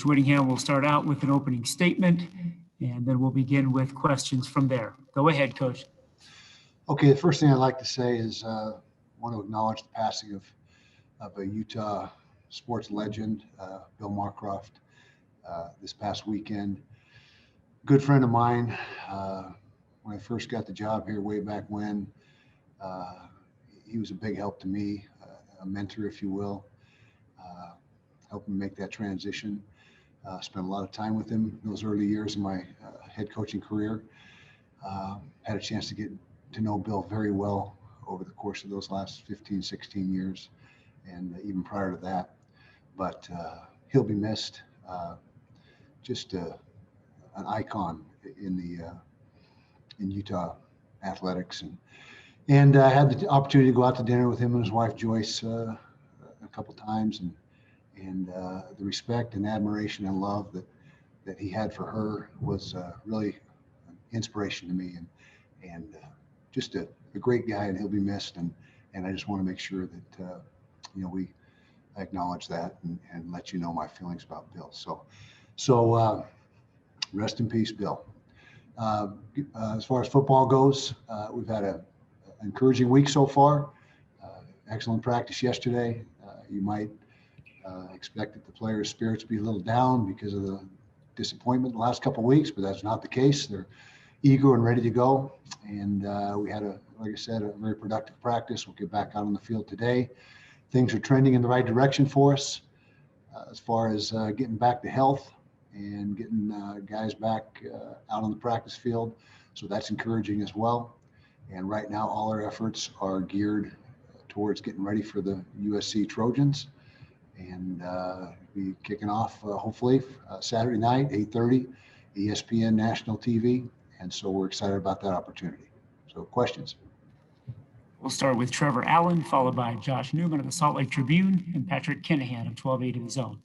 Whittingham will start out with an opening statement, and then we'll begin with questions from there. Go ahead, Coach. Okay, the first thing I'd like to say is I want to acknowledge the passing of a Utah sports legend, Bill Marcroft, this past weekend. Good friend of mine. When I first got the job here way back when, he was a big help to me, a mentor, if you will, helping make that transition. Spent a lot of time with him in those early years of my head coaching career. Had a chance to get to know Bill very well over the course of those last 15, 16 years, and even prior to that. But he'll be missed. Just an icon in Utah athletics, and I had the opportunity to go out to dinner with him and his wife Joyce a couple times, and the respect and admiration and love that he had for her was really an inspiration to me, and just a great guy, and he'll be missed, and I just want to make sure that we acknowledge that and let you know my feelings about Bill. So rest in peace, Bill. As far as football goes, we've had an encouraging week so far. Excellent practice yesterday. You might expect that the players' spirits be a little down because of the disappointment the last couple of weeks, but that's not the case. They're eager and ready to go. And we had, like I said, a very productive practice. We'll get back out on the field today. Things are trending in the right direction for us as far as getting back to health and getting guys back out on the practice field. So that's encouraging as well. And right now, all our efforts are geared towards getting ready for the USC Trojans. And be kicking off hopefully Saturday night, 8:30, ESPN National TV. And so we're excited about that opportunity. So questions? We'll start with Trevor Allen, followed by Josh Newman of the Salt Lake Tribune and Patrick Kinahan of 1280 The Zone.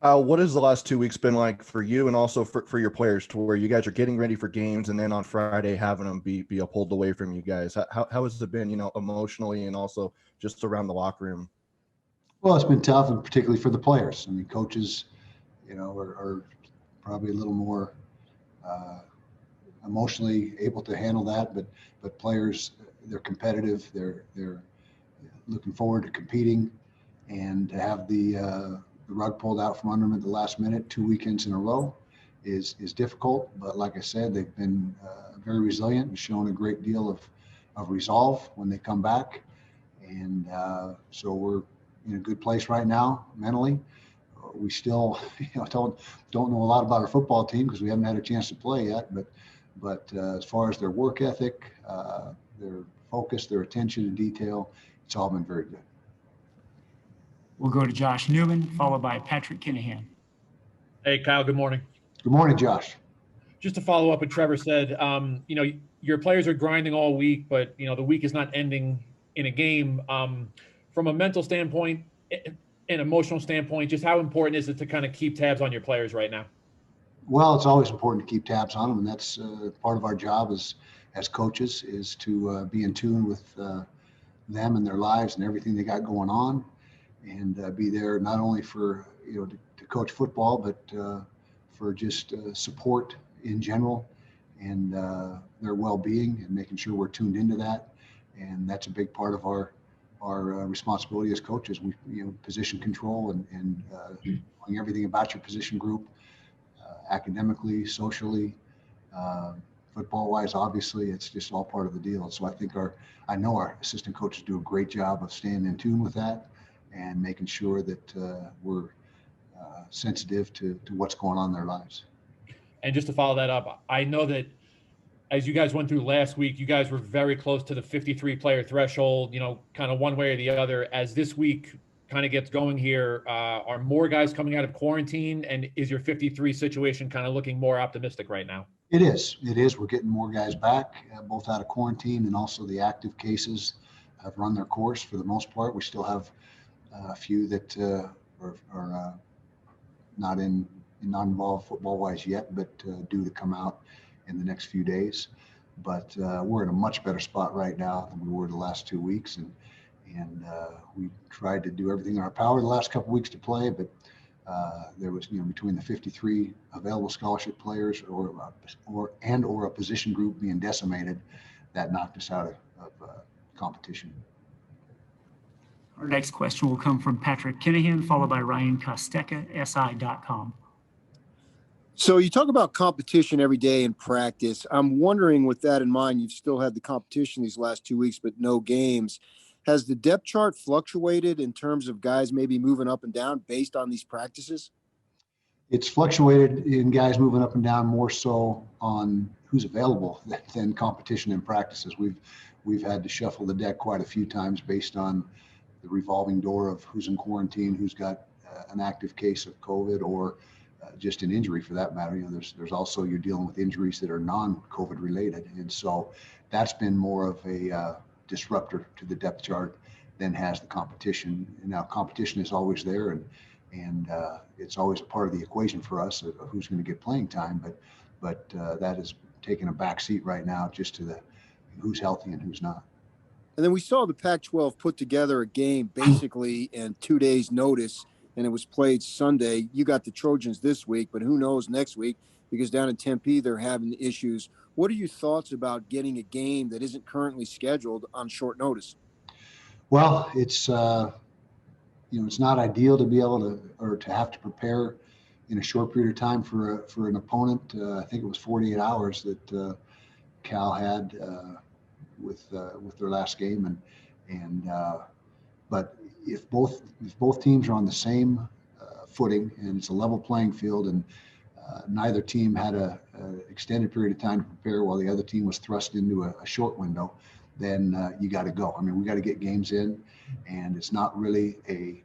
What has the last 2 weeks been like for you and also for your players, to where you guys are getting ready for games and then on Friday having them be pulled away from you guys? How has it been, emotionally and also just around the locker room? Well, it's been tough, and particularly for the players. I mean, coaches, are probably a little more emotionally able to handle that, but players, they're competitive. They're looking forward to competing, and to have the rug pulled out from under them at the last minute 2 weekends in a row is difficult. But like I said, they've been very resilient and shown a great deal of resolve when they come back, and so we're in a good place right now mentally. We still don't know a lot about our football team because we haven't had a chance to play yet, but as far as their work ethic, their focus, their attention to detail, it's all been very good. We'll go to Josh Newman, followed by Patrick Kinahan. Hey, Kyle, good morning. Good morning, Josh. Just to follow up what Trevor said, your players are grinding all week, but, the week is not ending in a game. From a mental standpoint, an emotional standpoint, just how important is it to kind of keep tabs on your players right now? Well, it's always important to keep tabs on them, and that's part of our job as coaches, is to be in tune with them and their lives and everything they got going on, and be there not only for to coach football, but for just support in general and their well-being, and making sure we're tuned into that. And that's a big part of our responsibility as coaches. We position control and knowing everything about your position group, academically, socially, football-wise. Obviously, it's just all part of the deal. So I know our assistant coaches do a great job of staying in tune with that and making sure that we're sensitive to what's going on in their lives. And just to follow that up, I know that as you guys went through last week, you guys were very close to the 53-player threshold, kind of one way or the other. As this week kind of gets going here, are more guys coming out of quarantine? And is your 53 situation kind of looking more optimistic right now? It is. We're getting more guys back, both out of quarantine, and also the active cases have run their course for the most part. We still have a few that are not involved football-wise yet, but due to come out in the next few days. But we're in a much better spot right now than we were the last 2 weeks, and we tried to do everything in our power the last couple of weeks to play, but There was, between the 53 available scholarship players or a position group being decimated, that knocked us out of competition. Our next question will come from Patrick Kinahan, followed by Ryan Kostecka, SI.com. So you talk about competition every day in practice. I'm wondering, with that in mind, you've still had the competition these last 2 weeks, but no games. Has the depth chart fluctuated in terms of guys maybe moving up and down based on these practices? It's fluctuated in guys moving up and down more so on who's available than competition in practices. We've had to shuffle the deck quite a few times based on the revolving door of who's in quarantine, who's got an active case of COVID, or just an injury for that matter. There's also, you're dealing with injuries that are non-COVID related. And so that's been more of a disruptor to the depth chart than has the competition. And now competition is always there, and it's always a part of the equation for us of who's going to get playing time. But that is taking a back seat right now just to the who's healthy and who's not. And then we saw the Pac-12 put together a game basically in 2 days' notice, and it was played Sunday. You got the Trojans this week, but who knows next week, because down in Tempe, they're having issues. What are your thoughts about getting a game that isn't currently scheduled on short notice? Well, it's it's not ideal to be able to, or to have to prepare in a short period of time for an opponent. I think it was 48 hours that Cal had with their last game, but if both teams are on the same footing and it's a level playing field, and neither team had a extended period of time to prepare while the other team was thrust into a short window, then you got to go. I mean, we got to get games in, and it's not really a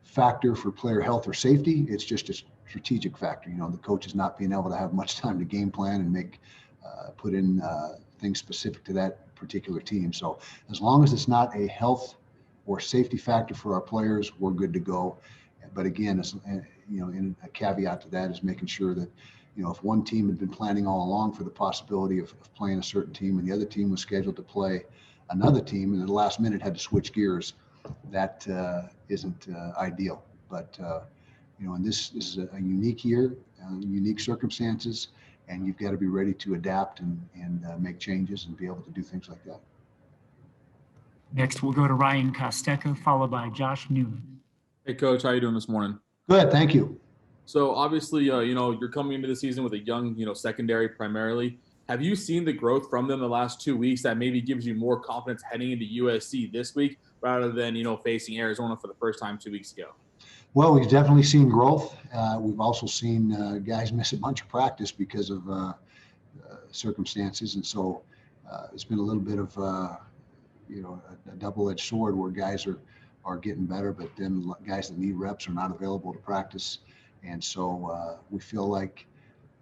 factor for player health or safety. It's just a strategic factor. The coaches not being able to have much time to game plan and put in things specific to that particular team. So as long as it's not a health or safety factor for our players, we're good to go. But again, in a caveat to that is making sure that, if one team had been planning all along for the possibility of playing a certain team and the other team was scheduled to play another team and at the last minute had to switch gears, that isn't ideal. But, and this is a unique year, unique circumstances, and you've got to be ready to adapt and make changes and be able to do things like that. Next, we'll go to Ryan Kostecka, followed by Josh Newman. Hey, Coach, how you doing this morning? Good, thank you. So obviously, you're coming into the season with a young, secondary primarily. Have you seen the growth from them the last 2 weeks that maybe gives you more confidence heading into USC this week rather than, facing Arizona for the first time 2 weeks ago? Well, we've definitely seen growth. We've also seen guys miss a bunch of practice because of circumstances. And so it's been a little bit of, a double-edged sword where guys are getting better, but then guys that need reps are not available to practice. And so we feel like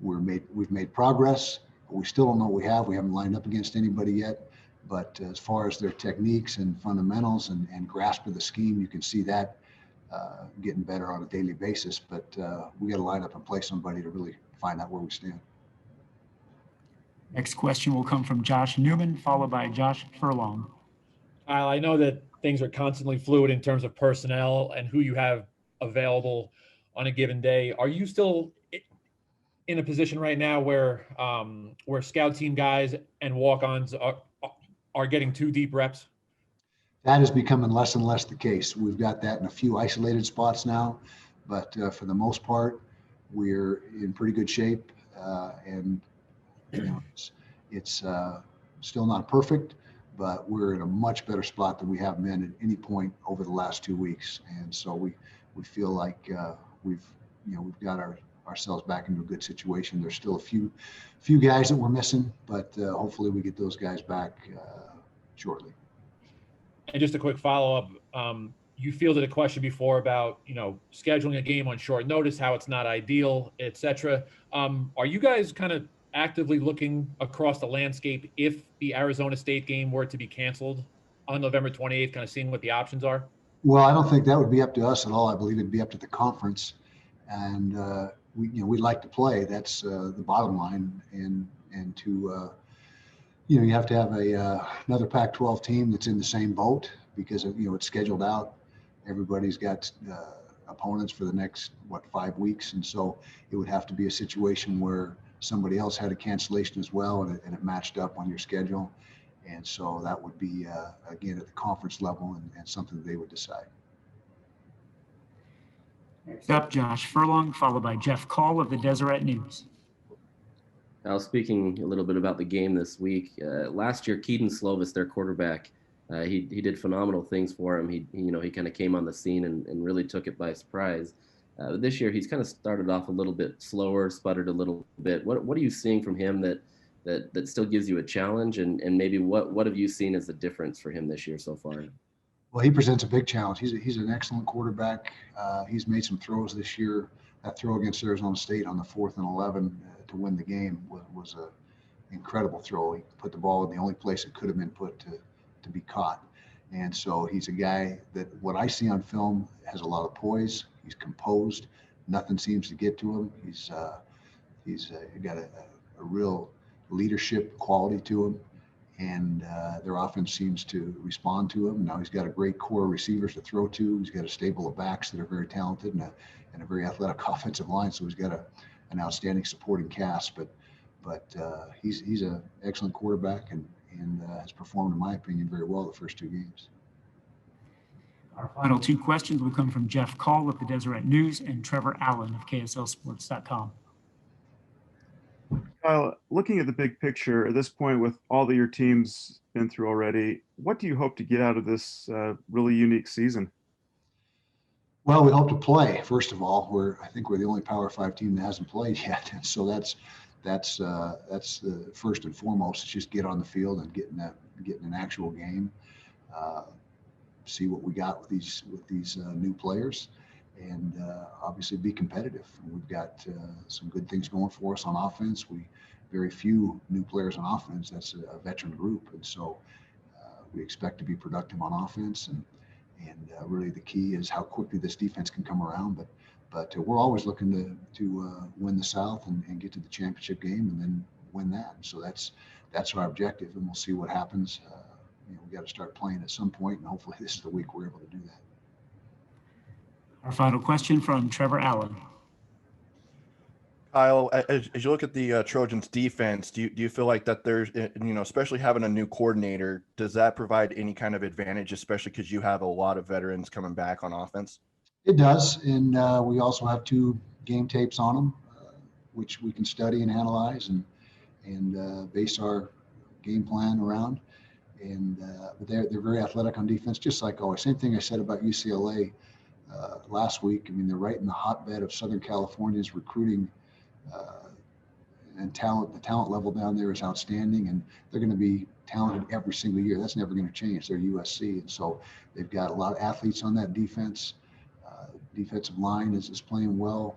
we've made progress. We still don't know what we have. We haven't lined up against anybody yet. But as far as their techniques and fundamentals and grasp of the scheme, you can see that getting better on a daily basis. But we got to line up and play somebody to really find out where we stand. Next question will come from Josh Newman, followed by Josh Furlong. Kyle, I know that things are constantly fluid in terms of personnel and who you have available on a given day. Are you still in a position right now where scout team guys and walk-ons are getting too deep reps? That is becoming less and less the case. We've got that in a few isolated spots now, but for the most part, we're in pretty good shape. And it's still not perfect, but we're in a much better spot than we have been at any point over the last 2 weeks. And so we feel like we've got ourselves back into a good situation. There's still a few guys that we're missing, but hopefully we get those guys back shortly. And just a quick follow-up, you fielded a question before about, scheduling a game on short notice, how it's not ideal, et cetera. Are you guys kind of actively looking across the landscape if the Arizona State game were to be canceled on November 28th, kind of seeing what the options are? Well, I don't think that would be up to us at all. I believe it'd be up to the conference, and we'd like to play. That's the bottom line, and to you have to have another Pac-12 team that's in the same boat because it's scheduled out. Everybody's got opponents for the next, 5 weeks. And so it would have to be a situation where somebody else had a cancellation as well, and it matched up on your schedule. And so that would be, again, at the conference level and something that they would decide. Next up, Josh Furlong, followed by Jeff Call of the Deseret News. Now, speaking a little bit about the game this week, last year, Keaton Slovis, their quarterback, he did phenomenal things for him. He kind of came on the scene and really took it by surprise. This year, he's kind of started off a little bit slower, sputtered a little bit. What are you seeing from him that still gives you a challenge? And maybe what have you seen as the difference for him this year so far? Well, he presents a big challenge. He's an excellent quarterback. He's made some throws this year. That throw against Arizona State on the 4th and 11 to win the game was an incredible throw. He put the ball in the only place it could have been put to be caught. And so he's a guy that, what I see on film, has a lot of poise. He's composed. Nothing seems to get to him. He's got a real leadership quality to him. And their offense seems to respond to him. Now he's got a great core of receivers to throw to. He's got a stable of backs that are very talented and a very athletic offensive line. So he's got an outstanding supporting cast. But he's an excellent quarterback and has performed, in my opinion, very well the first 2 games. Our final 2 questions will come from Jeff Call of the Deseret News and Trevor Allen of KSLSports.com. Kyle, looking at the big picture at this point, with all that your team's been through already, what do you hope to get out of this really unique season? Well, we hope to play. First of all, I think we're the only Power 5 team that hasn't played yet, and so that's the first and foremost. Is just get on the field and get in an actual game, see what we got with these new players. And obviously be competitive. We've got some good things going for us on offense. Very few new players on offense. That's a veteran group, and so we expect to be productive on offense. And really the key is how quickly this defense can come around. But we're always looking to win the South and get to the championship game and then win that. And so that's our objective, and we'll see what happens. We got to start playing at some point, and hopefully this is the week we're able to do that. Our final question from Trevor Allen. Kyle, as you look at the Trojans defense, do you feel like that there's, especially having a new coordinator, does that provide any kind of advantage, especially because you have a lot of veterans coming back on offense? It does, and we also have 2 game tapes on them, which we can study and analyze and base our game plan around. And they're very athletic on defense, just like always. Same thing I said about UCLA last week. I mean, they're right in the hotbed of Southern California's recruiting and talent. The talent level down there is outstanding, and they're going to be talented every single year. That's never going to change. They're USC, and so they've got a lot of athletes on that defense. Defensive line is playing well.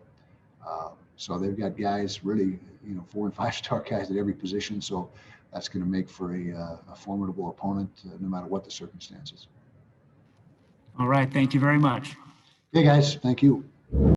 So they've got guys, really, 4- and 5-star guys at every position. So that's going to make for a formidable opponent, no matter what the circumstances. All right. Thank you very much. Hey, guys. Thank you.